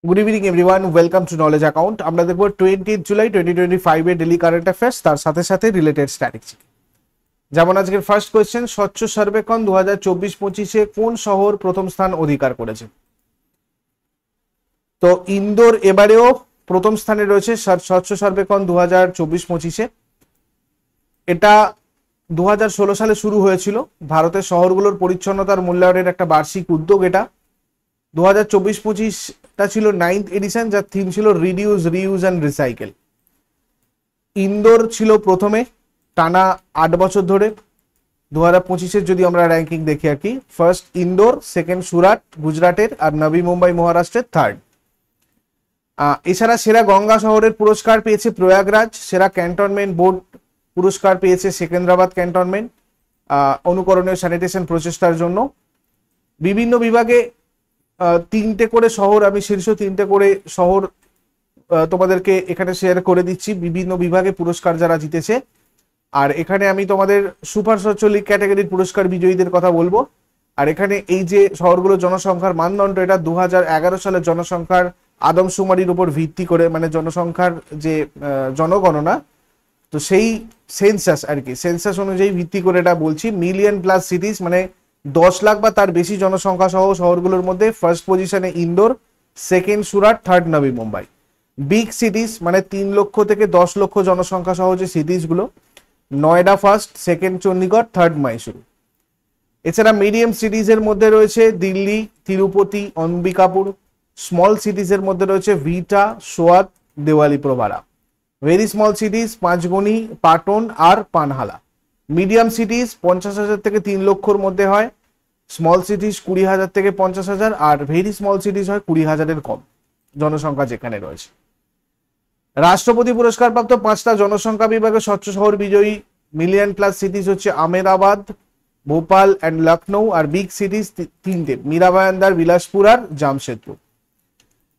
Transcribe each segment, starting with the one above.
Good evening everyone, welcome to knowledge account. আমরা দেখবো 20 জুলাই 2025 এর ডেলি কারেন্ট অ্যাফেয়ার্স, তার সাথে সাথে রিলেটেড স্ট্র্যাটেজি। যেমন আজকের ফার্স্ট কোয়েশ্চেন, স্বচ্ছ সর্বেক্ষণ 2024-25-এ কোন শহর প্রথম স্থান অধিকার করেছে? তো ইন্দোর এবারেও প্রথম স্থানে রয়েছে স্বচ্ছ সর্বেক্ষণ 2024-25-এ। এটা 2016 সালে শুরু হয়েছিল। ভারতের শহরগুলোর পরিচ্ছন্নতার মূল্যায়নের একটা বার্ষিক উদ্যোগ এটা। 2024-25টা ছিল 9th এডিশন, যার থিম ছিল reduce, reuse and recycle. Indore ছিল প্রথমে টানা 8 বছর ধরে। 2025-এর যদি আমরা র্যাঙ্কিং দেখি আর কি, ফার্স্ট ইন্দোর, সেকেন্ড সুরাট গুজরাটের, আর নবী মুম্বাই মহারাষ্ট্রের থার্ড। এছাড়া সেরা গঙ্গা শহরের পুরস্কার পেয়েছে প্রয়াগরাজ, সেরা ক্যান্টনমেন্ট বোর্ড পুরস্কার পেয়েছে সেকেন্দ্রাবাদ ক্যান্টনমেন্ট অনুকরণীয় স্যানিটেশন প্রচেষ্টার জন্য। বিভিন্ন বিভাগে 3টে করে শহর, আমি শীর্ষ 3টে করে শহর তোমাদেরকে এখানে শেয়ার করে দিচ্ছি, বিভিন্ন বিভাগে পুরস্কার যারা জিতেছে। আর এখানে আমি তোমাদের সুপার স্বচ্ছ লিগ ক্যাটাগরির পুরস্কার বিজয়ীদের কথা বলবো। আর এখানে এই যে শহরগুলো জনসংখ্যার মানদণ্ড, এটা 2011 সালের জনসংখ্যার আদমশুমারির উপর ভিত্তি করে, মানে জনসংখ্যার যে জনগণনা, তো সেই সেন্সাস আর কি, সেন্সাস অনুযায়ী ভিত্তি করে এটা বলছি। মিলিয়ন প্লাস সিটিজ, মানে 10 লাখ বা তার বেশি জনসংখ্যা সহ শহরগুলোর মধ্যে ফার্স্ট পজিশনে ইন্দোর, সেকেন্ড সুরাট, থার্ড নবী মুম্বাই। বিগ সিটিজ মানে 3 লক্ষ থেকে 10 লক্ষ জনসংখ্যা সহ যে সিটিজগুলো, Noida first, second Chandigarh, third Mysuru. এছাড়া মিডিয়াম সিটিজের মধ্যে রয়েছে দিল্লি, তিরুপতি, অম্বিকাপুর। স্মল সিটিজের মধ্যে রয়েছে Vita, Saswad, Deolali Pravara. Very small cities Panchgani, Patan আর পানহালা। মিডিয়াম সিটিজ 50,000 থেকে 3 লক্ষর মধ্যে হয়, স্মল সিটিজ 20,000 থেকে 50,000, আর ভেরি স্মল সিটিজ হয় 20,000-এর কম জনসংখ্যা যেখানে রয়েছে। রাষ্ট্রপতি পুরস্কার প্রাপ্ত 5টা জনসংখ্যা বিভাগে স্বচ্ছ শহর বিজয়ী মিলিয়ন প্লাস সিটিজ হচ্ছে আহমেদাবাদ, ভোপাল অ্যান্ড লখনৌ। আর বিগ সিটিজ 3টে, মীরাবায়ান্দার, বিলাসপুর আর জামশেদপুর।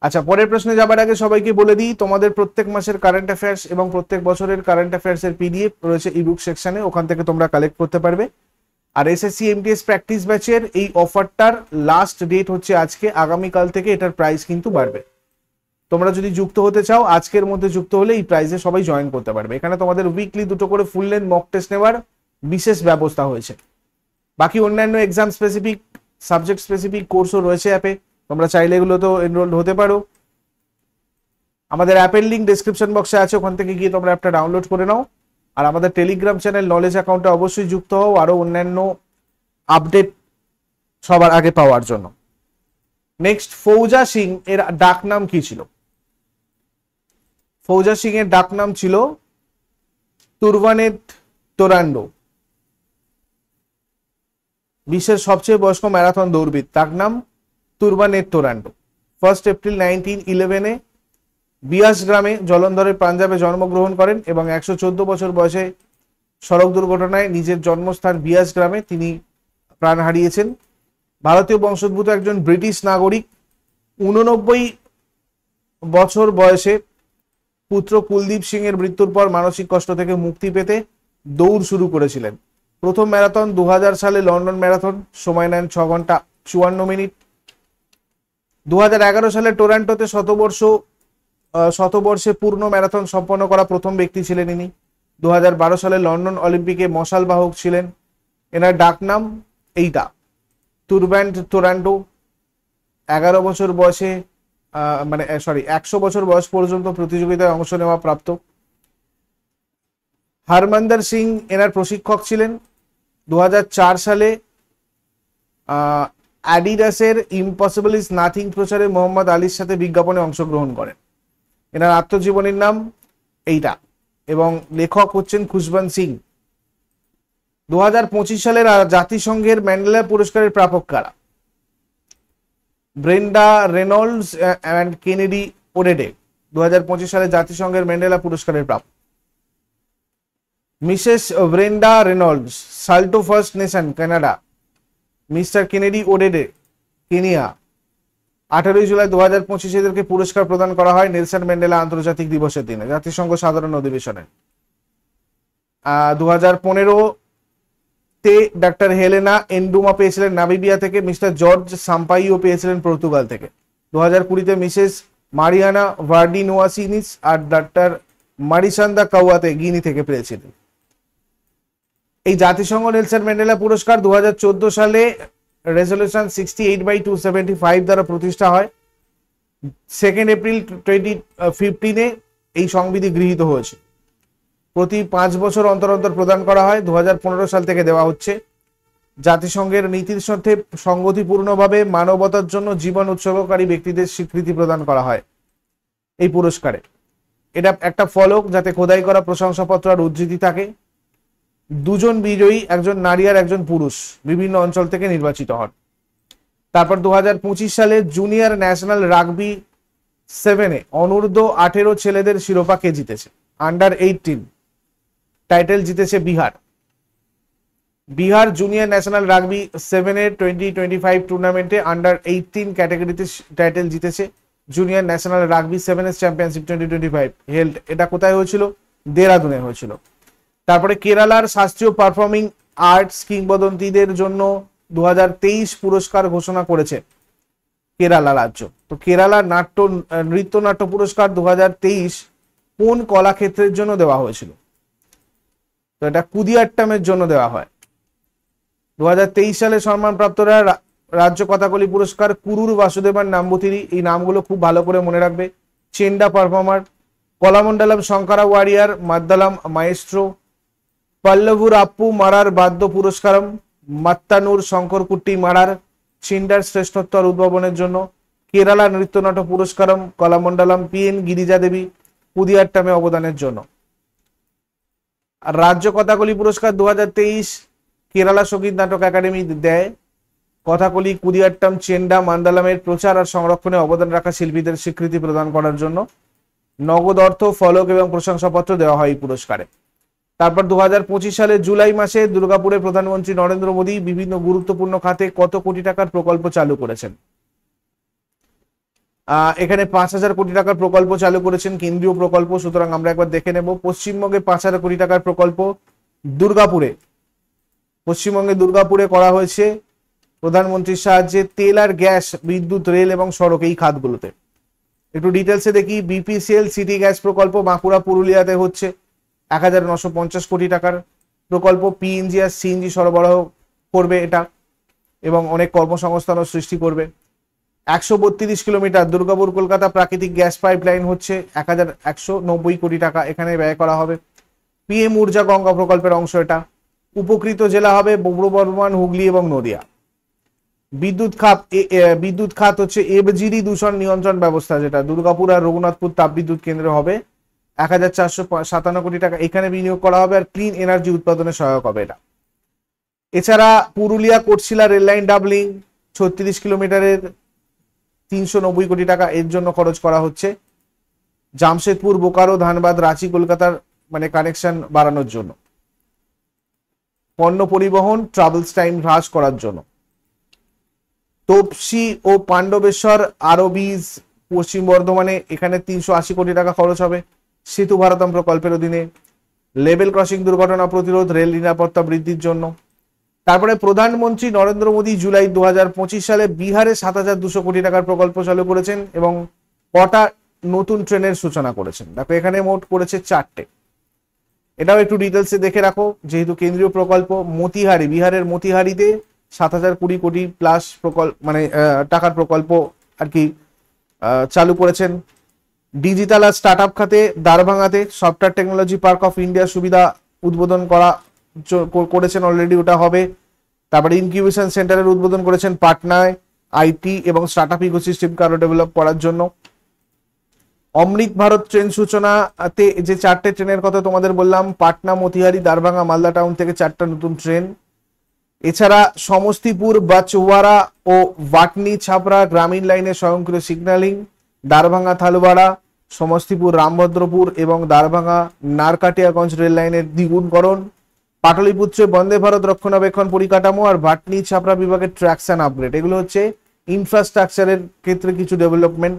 আচ্ছা, পরের প্রশ্নে যাবার আগে সবাইকে বলে দিই, তোমাদের প্রত্যেক মাসের কারেন্ট অ্যাফেয়ার্স এবং প্রত্যেক বছরের কারেন্ট অ্যাফেয়ার্স এর পিডিএফ রয়েছে ইবুক সেকশনে, ওখান থেকে তোমরা কালেক্ট করতে পারবে। আর এসএসসি এমটিএস প্র্যাকটিস ব্যাচের এই অফারটার লাস্ট ডেট হচ্ছে আজকে, আগামীকাল থেকে এটার প্রাইস কিন্তু বাড়বে। তোমরা যদি যুক্ত হতে চাও, আজকের মধ্যে যুক্ত হলে এই প্রাইসে সবাই জয়েন করতে পারবে। এখানে তোমাদের উইকলি 2টো করে ফুল লেন্থ মক টেস্ট নেওয়ার বিশেষ ব্যবস্থা হয়েছে। বাকি অন্যান্য এক্সাম স্পেসিফিক, সাবজেক্ট স্পেসিফিক কোর্সও রয়েছে অ্যাপে, তোমরা চাইলে এগুলোতেও এনরোল্ড হতে পারো। আমাদের অ্যাপের লিঙ্ক ডেসক্রিপশন বক্সে আছে, ওখান থেকে গিয়ে তোমরা অ্যাপটা ডাউনলোড করে নাও। আর আমাদের টেলিগ্রাম চ্যানেল নলেজ অ্যাকাউন্টে অবশ্যই যুক্ত হও আরো অন্যান্য আপডেট সবার আগে পাওয়ার জন্য। নেক্সট, ফৌজা সিং এর ডাক নাম কি ছিল? ফৌজা সিং এর ডাক নাম ছিল তুর্বানেট তোরান্ডো। বিশ্বের সবচেয়ে বয়স্ক ম্যারাথন দৌড়বিদ, তার নাম তুর্বানেট তোরান্ডো। 1 এপ্রিল 1911-এ বিয়াস গ্রামে জলন্ধরের পাঞ্জাবে জন্মগ্রহণ করেন এবং 114 বছর বয়সে সড়ক দুর্ঘটনায় নিজের জন্মস্থান বিয়াস গ্রামে তিনি প্রাণ হারিয়েছেন। ভারতীয় বংশোদ্ভূত একজন ব্রিটিশ নাগরিক। 89 বছর বয়সে পুত্র কুলদীপ সিং এর মৃত্যুর পর মানসিক কষ্ট থেকে মুক্তি পেতে দৌড় শুরু করেছিলেন। প্রথম ম্যারাথন 2000 সালে লন্ডন ম্যারাথন, সময় নেন 6 ঘন্টা 54 মিনিট। 2011 সালে টরন্টোতে শতবর্ষে পূর্ণ ম্যারাথন সম্পন্ন করা প্রথম ব্যক্তি ছিলেন ইনি। 2012 সালে লন্ডন অলিম্পিকে মশাল বাহক ছিলেন। এনার ডাক নাম এইটা, তুর্বানেট তোরান্ডো। 11 বছর বয়সে 100 বছর বয়স পর্যন্ত প্রতিযোগিতায় অংশ নেওয়া প্রাপ্ত। হরমন্দর সিং এনার প্রশিক্ষক ছিলেন। 2004 সালে অ্যাডিডাসের ইম্পসিবল ইজ নাথিং প্রচারে মোহাম্মদ আলীর সাথে বিজ্ঞাপনে অংশগ্রহণ করেন। এনার আত্মজীবনীর নাম এইটা এবং লেখক হচ্ছেন খুশবন্ত সিং। 2025 সালের জাতিসংঘের ম্যান্ডেলা পুরস্কারের প্রাপক কারা? Brenda Reynolds and Kennedy Odede 2025 সালে জাতিসংঘের ম্যান্ডেলা পুরস্কারের প্রাপক। Mrs Brenda Reynolds, Saulteaux first nation, Canada. Mister Kennedy Odede, Kenya. 18 July 2025 এদেরকে পুরস্কার প্রদান করা হয় নেলসন ম্যান্ডেলা আন্তর্জাতিক দিবসের দিনে, জাতিসংঘ সাধারণ অধিবেশনে। 2015-তে ডাক্তার হেলেনা এন্ডুমা পেয়েছিলেন নামিবিয়া থেকে। মিস্টার জর্জ সাম্পাইও পেয়েছিলেন পর্তুগাল থেকে। 2020-তে মিসেস মারিয়ানা ভার্ডিনোয়াসিনিস আর ডাক্তার মারিসান্দা কাওয়াতে গিনি থেকে পেয়েছিলেন। এই জাতিসংঘ নেলসন ম্যান্ডেলা পুরস্কার 2014 সালে রেজলিউশন 68/275 দ্বারা প্রতিষ্ঠা হয়। 2 এপ্রিল 2015 এই সংবিধি গৃহীত হয়েছে। প্রতি 5 বছর অন্তর অন্তর প্রদান করা হয়। 2015 সাল থেকে দেওয়া হচ্ছে। জাতিসংঘের নীতির সাথে সংগতিপূর্ণভাবে মানবতার জন্য জীবন উৎসর্গকারী ব্যক্তিদের স্বীকৃতি প্রদান করা হয় এই পুরস্কারে। এটা একটা ফলক যাতে খোদাই করা প্রশংসাপত্র আর উদ্ধৃতি থাকে। দুজন বিজয়ী, একজন নারী আর একজন পুরুষ, বিভিন্ন অঞ্চল থেকে নির্বাচিত হন। তারপর 2025 সালে জুনিয়র ন্যাশনাল রাগবি 7-এ অনূর্ধ্ব 18 ছেলেদের শিরোপা কে জিতেছে? আন্ডার 18 টাইটেল জিতেছে Bihar. Bihar junior national rugby 7-এর 2025 টুর্নামেন্টে আন্ডার 18 ক্যাটাগরিতে টাইটেল জিতেছে। Junior national rugby 7 championship 2025 held. এটা কোথায় হয়েছিল? দেরাদুনে হয়েছিল। তারপরে কেরালার শাস্ত্রীয় পারফর্মিং আর্টস কিংবদন্তিদের জন্য 2023 পুরস্কার ঘোষণা করেছে কেরালা রাজ্য। তো কেরালা নৃত্যনাট্য পুরস্কার 2023 কোন কলাক্ষেত্রের জন্য দেওয়া হয়েছিল? তো এটা কুদিয়াট্টামের জন্য দেওয়া হয়। 2023 সালে সম্মানপ্রাপ্তরা রাজ্য কথাকলি পুরস্কার কুরুর বাসুদেবান নাম্বুতিরি, এই নামগুলো খুব ভালো করে মনে রাখবে। চেন্ডা পারফর্মার, কলামন্ডলম শঙ্করা ওয়ারিয়ার, মাদ্দালাম মায়েস্ট্রো, পল্লবুর আপ্পু মারার বাদ্য পুরস্কারম, মাত্তানুর শঙ্করকুট্টি মারার চেন্ডার শ্রেষ্ঠত্ব আর উদ্ভাবনের জন্য, কেরালা নৃত্যনাট্য পুরস্কারম কলামন্ডলম PN গিরিজা দেবী কুদিয়াট্টামে অবদানের জন্য। আর রাজ্য কথাকলি পুরস্কার 2023 কেরালা সঙ্গীত নাটক একাডেমি দেয় কথাকলি, কুদিয়াট্টাম, চেন্ডা, মান্দালামের প্রচার আর সংরক্ষণে অবদান রাখা শিল্পীদের স্বীকৃতি প্রদান করার জন্য নগদ অর্থ, ফলক এবং প্রশংসাপত্র দেওয়া হয় এই পুরস্কারে। তারপর 2025 সালে জুলাই মাসে দুর্গাপুরে প্রধানমন্ত্রী নরেন্দ্র মোদী বিভিন্ন গুরুত্বপূর্ণ খাতে কত কোটি টাকার প্রকল্প চালু করেছেন? এখানে 5,000 কোটি টাকার প্রকল্প চালু করেছেন, কেন্দ্রীয় প্রকল্প। সুতরাং আমরা একবার দেখে নেব। পশ্চিমবঙ্গে 5,000 কোটি টাকার প্রকল্প পশ্চিমবঙ্গে দুর্গাপুরে করা হয়েছে প্রধানমন্ত্রীর সাহায্যে তেল আর গ্যাস, বিদ্যুৎ, রেল এবং সড়ক এই খাতগুলোতে। একটু ডিটেলসে দেখি। BPCL সিটি গ্যাস প্রকল্প বাঁকুড়া পুরুলিয়াতে হচ্ছে 1,950 কোটি টাকার প্রকল্প। PNG আর CNG সরবরাহ করবে এটা এবং অনেক কর্মসংস্থানও সৃষ্টি করবে। 132 কিলোমিটার দুর্গাপুর কলকাতা প্রাকৃতিক গ্যাস পাইপলাইন হচ্ছে 1,190 কোটি টাকা এখানে ব্যয় করা হবে। PM ঊর্জা গঙ্গা প্রকল্পের অংশ এটা। উপকৃত জেলা হবে পূর্ব বর্ধমান, হুগলি এবং নদিয়া। বিদ্যুৎ খাত হচ্ছে FGD দূষণ নিয়ন্ত্রণ ব্যবস্থা, যেটা দুর্গাপুর আর রঘুনাথপুর তাপবিদ্যুৎ কেন্দ্র হবে 1,457 কোটি টাকা এখানে বিনিয়োগ করা হবে আর ক্লিন এনার্জি উৎপাদনে সহায়ক হবে এটা। এছাড়া Purulia Kotshila rail line doubling 36 কিলোমিটারের 390 কোটি টাকা এর জন্য খরচ করা হচ্ছে। জামশেদপুর, বোকারো, ধানবাদ, রাঁচি, কলকাতার কানেকশন বাড়ানোর জন্য। পণ্য পরিবহন ট্রাভেলস টাইম হ্রাস করার জন্য। তপসি ও পাণ্ডবেশ্বর আরবিজ পশ্চিম বর্ধমানে এখানে 380 কোটি টাকা খরচ হবে সেতু ভারতম প্রকল্পের অধীনে। লেভেল ক্রসিং দুর্ঘটনা প্রতিরোধ, রেল নিরাপত্তা বৃদ্ধির জন্য। তারপরে প্রধানমন্ত্রী নরেন্দ্র মোদী জুলাই 2025 সালে বিহারে 7,200 কোটি টাকার প্রকল্প চালু করেছেন এবং কটা নতুন ট্রেনের সূচনা করেছেন। দেখো এখানে মোট করেছে 4টে। এটাও একটু ডিটেলসে দেখে রাখো যেহেতু কেন্দ্রীয় প্রকল্প। মতিহারি, বিহারের মতিহারিতে 7,020 কোটি প্লাস প্রকল্প টাকার প্রকল্প আর কি চালু করেছেন। ডিজিটাল আর স্টার্ট আপ খাতে দারভাঙাতে software technology park of India সুবিধা উদ্বোধন করেছেন অলরেডি, ওটা হবে। তারপরে ইনকিউবেশন সেন্টারের উদ্বোধন করেছেন পাটনায় IT এবং স্টার্ট আপ ইকোসিস্টেমকে আরো ডেভেলপ করার জন্য। অমৃত ভারত ট্রেন সূচনাতে যে 4টে ট্রেনের কথা তোমাদের বললাম, পাটনা, মতিহারি, দারভাঙা, মালদা টাউন থেকে 4টা নতুন ট্রেন। এছাড়া সমস্তিপুর, বাচওয়ারা ও ভাটনি ছাপরা গ্রামীণ লাইনে স্বয়ংক্রিয় সিগন্যালিং। দারভাঙা থালুয়াড়া, সমস্তিপুর রামভদ্রপুর এবং দারভাঙা নারকাটিয়াগঞ্জ রেল লাইনের দ্বিগুণকরণ। পাটলিপুত্রে বন্দে ভারত রক্ষণাবেক্ষণ পরিকাঠামো আর ভাটনি ছাপরা বিভাগের ট্র্যাকশন আপগ্রেড। এগুলো হচ্ছে ইনফ্রাস্ট্রাকচারের ক্ষেত্রে কিছু ডেভেলপমেন্ট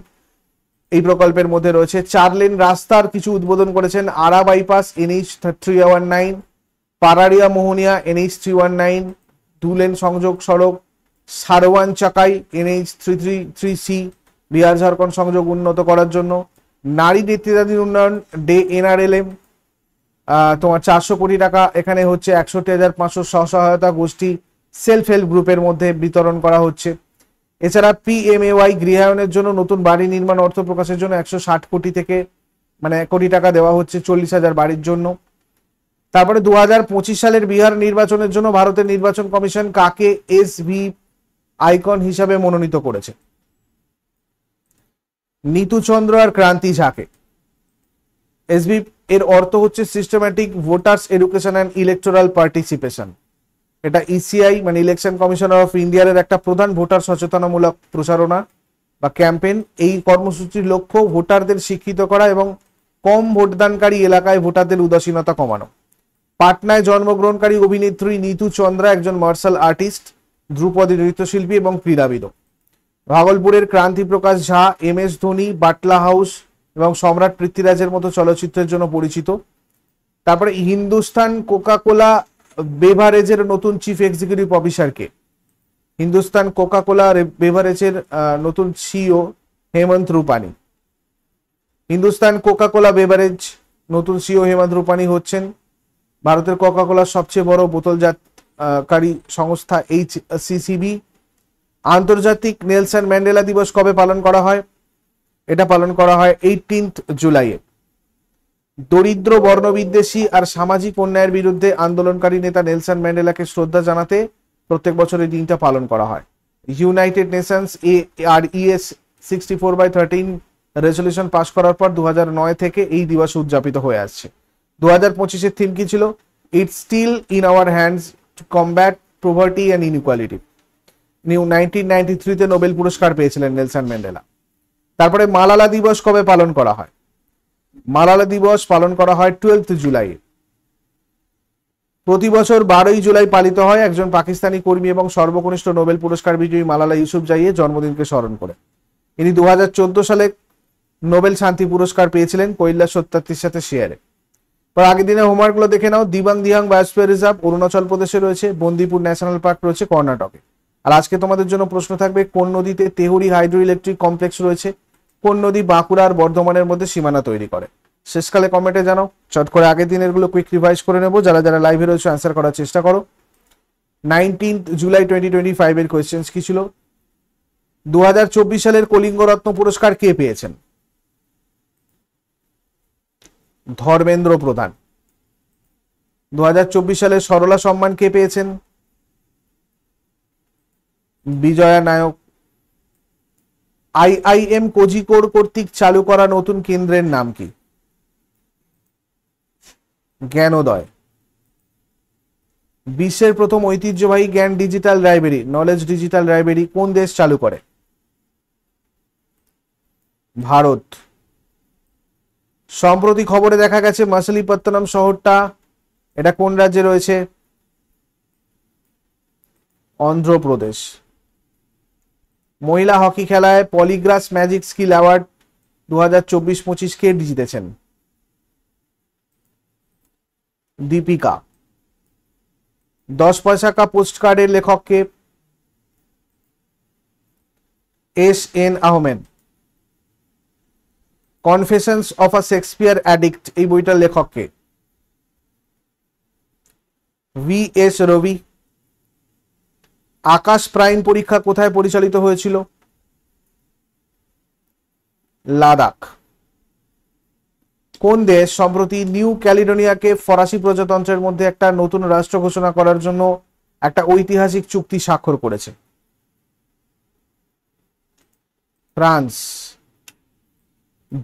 এই প্রকল্পের মধ্যে রয়েছে। 4 লেন রাস্তার কিছু উদ্বোধন করেছেন। আরা bypass NH 319, পারাড়িয়া Mohania NH 319, 2 lane সংযোগ সড়ক সারওয়ান চাকাই NH 333C, বিহার ঝাড়খণ্ড সংযোগ উন্নত করার জন্য। নারী নেতৃত্বাধীন উন্নয়ন ডে NRLM, তোমার 400 কোটি টাকা এখানে হচ্ছে 61,500 স্বসহায়তা গোষ্ঠী সেলফ হেল্প গ্রুপের মধ্যে বিতরণ করা হচ্ছে। এছাড়া PMAY গৃহায়নের জন্য নতুন বাড়ি নির্মাণ অর্থ প্রকাশের জন্য 160 কোটি থেকে কোটি টাকা দেওয়া হচ্ছে 40,000 বাড়ির জন্য। তারপরে 2025 সালের বিহার নির্বাচনের জন্য ভারতের নির্বাচন কমিশন কাকে SV আইকন হিসাবে মনোনীত করেছে? নীতু চন্দ্র আর ক্রান্তি ঝাকে। SV এর অর্থ হচ্ছে systematic voters education and electoral participation. এটা ECI ইলেকশন কমিশনার অফ ইন্ডিয়ার একটা প্রধান ভোটার সচেতনামূলক প্রচারণা বা ক্যাম্পেইন। এই কর্মসূচির লক্ষ্য ভোটারদের শিক্ষিত করা এবং কম ভোটদানকারী এলাকায় ভোটারদের উদাসীনতা কমানো। পাটনায় জন্মগ্রহণকারী অভিনেত্রী নীতু চন্দ্রা একজন মার্শাল আর্টিস্ট, ধ্রুপদী নৃত্যশিল্পী এবং ক্রীড়াবিদ। ভাগলপুরের ক্রান্তি প্রকাশ ঝা MS ধোনি, বাটলা হাউস এবং সম্রাট পৃথ্বীরাজের মতো চলচ্চিত্রের জন্য পরিচিত। তারপরে হিন্দুস্তান কোকা কোলা বেভারেজের নতুন চিফ এক্সিকিউটিভ অফিসারকে? হিন্দুস্তান কোকা কোলা বেভারেজের নতুন CEO হেমন্ত রূপানি। হিন্দুস্তান কোকা কোলা বেভারেজ নতুন CEO হেমন্ত রূপানি হচ্ছেন ভারতের কোকা কোলার সবচেয়ে বড় বোতলজাতকারী সংস্থা HCCB। আন্তর্জাতিক নেলসন ম্যান্ডেলা দিবস কবে পালন করা হয়? এটা পালন করা হয় 18 জুলাইয়ে। দরিদ্র, বর্ণবিদ্বেষী আর সামাজিক অন্যায়ের বিরুদ্ধে আন্দোলনকারী নেতা নেলসন ম্যান্ডেলাকে শ্রদ্ধা জানাতে প্রত্যেক বছর এই দিনটা পালন করা হয়। United Nations ARES 64/13 resolution pass করার পর 2009 থেকে এই দিবস উদযাপিত হয়ে আসছে। 2025-এর থিম কি ছিল? It's still in our hands to combat poverty and inequality. 1993-তে নোবেল পুরস্কার পেয়েছিলেন নেলসন ম্যান্ডেলা। তারপরে মালালা দিবস কবে পালন করা হয়? মালালা দিবস পালন করা হয় 12 জুলাই। প্রতি বছর 12 জুলাই পালিত হয় একজন পাকিস্তানি কর্মী এবং সর্বকনিষ্ঠ নোবেল পুরস্কার বিজয়ী মালালা ইউসুফজাইয়ের জন্মদিনকে স্মরণ করে। ইনি 2014 সালে নোবেল শান্তি পুরস্কার পেয়েছিলেন কৈলাস সত্যার্থীর সাথে শেয়ারে। পর আগের দিনে হোমওয়ার্কগুলো দেখে নাও। দিবাং দিয়াং বায়োস্ফিয়ার রিজার্ভ অরুণাচল প্রদেশে রয়েছে, বন্দিপুর ন্যাশনাল পার্ক রয়েছে কর্ণাটকে। আর আজকে তোমাদের জন্য প্রশ্ন থাকবে, কোন নদীতে তেহুরি হাইড্রো ইলেকট্রিক কমপ্লেক্স রয়েছে? কোন নদী বাঁকুড়া আর বর্ধমানের মধ্যে সীমানা তৈরি করে? শেষকালে কমেন্টে জানাও। চট করে আগের দিনের গুলো কুইক রিভাইজ করে নেবো। যারা যারা লাইভে রয়েছে অ্যান্সার করার চেষ্টা করো। 19 জুলাই 2025 এর কোয়েশ্চেন্স কি ছিল? 2024 সালের কলিঙ্গ রত্ন পুরস্কার কে পেয়েছেন? ধর্মেন্দ্র প্রধান। 2024 সালে সরলা সম্মান কে পেয়েছেন? বিজয়া নায়ক। IIM কোজিকোড কর্তৃক চালু করা নতুন কেন্দ্রের নাম কি? জ্ঞানোদয়। বিশ্বের প্রথম ঐতিহ্যবাহী জ্ঞান digital library, knowledge digital library কোন দেশ চালু করে? ভারত। সম্প্রতি খবরে দেখা গেছে মাসলিপত্তনম শহরটা এটা কোন রাজ্যে রয়েছে? অন্ধ্রপ্রদেশ। মহিলা হকি খেলায় পলিগ্রাস ম্যাজিক স্কিল অ্যাওয়ার্ড 2024-25 কে জিতেছেন? দীপিকা। 10 পয়সা কা পোস্ট কার্ডের লেখককে? SN Ahmed. Confessions of a Shakespeare addict এই বইটার লেখককে? VS রবি। আকাশ প্রাইম পরীক্ষা কোথায় পরিচালিত হয়েছিল? লাদাখ। কোন দেশ সম্প্রতি নিউ ক্যালিডোনিয়াকে ফরাসি প্রজাতন্ত্রের মধ্যে একটা নতুন রাষ্ট্র ঘোষণা করার জন্য একটা ঐতিহাসিক চুক্তি স্বাক্ষর করেছে? ফ্রান্স।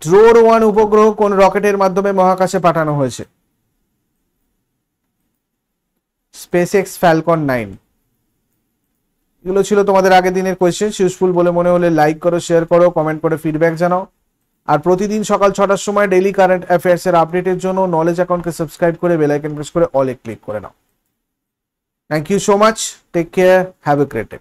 ড্রোর 1 উপগ্রহ কোন রকেটের মাধ্যমে মহাকাশে পাঠানো হয়েছে? SpaceX Falcon 9। এগুলো ছিল তোমাদের আগের দিনের কোয়েশ্চেন। ইউজফুল বলে মনে হলে লাইক করো, শেয়ার করো, কমেন্ট করে ফিডব্যাক জানাও। আর প্রতিদিন সকাল 6টার সময় ডেইলি কারেন্ট অ্যাফেয়ার্স এর আপডেটের জন্য নলেজ অ্যাকাউন্টকে সাবস্ক্রাইব করে বেল আইকন প্রেস করে অলে ক্লিক করে নাও। Thank you so much. Take care. Have a great day.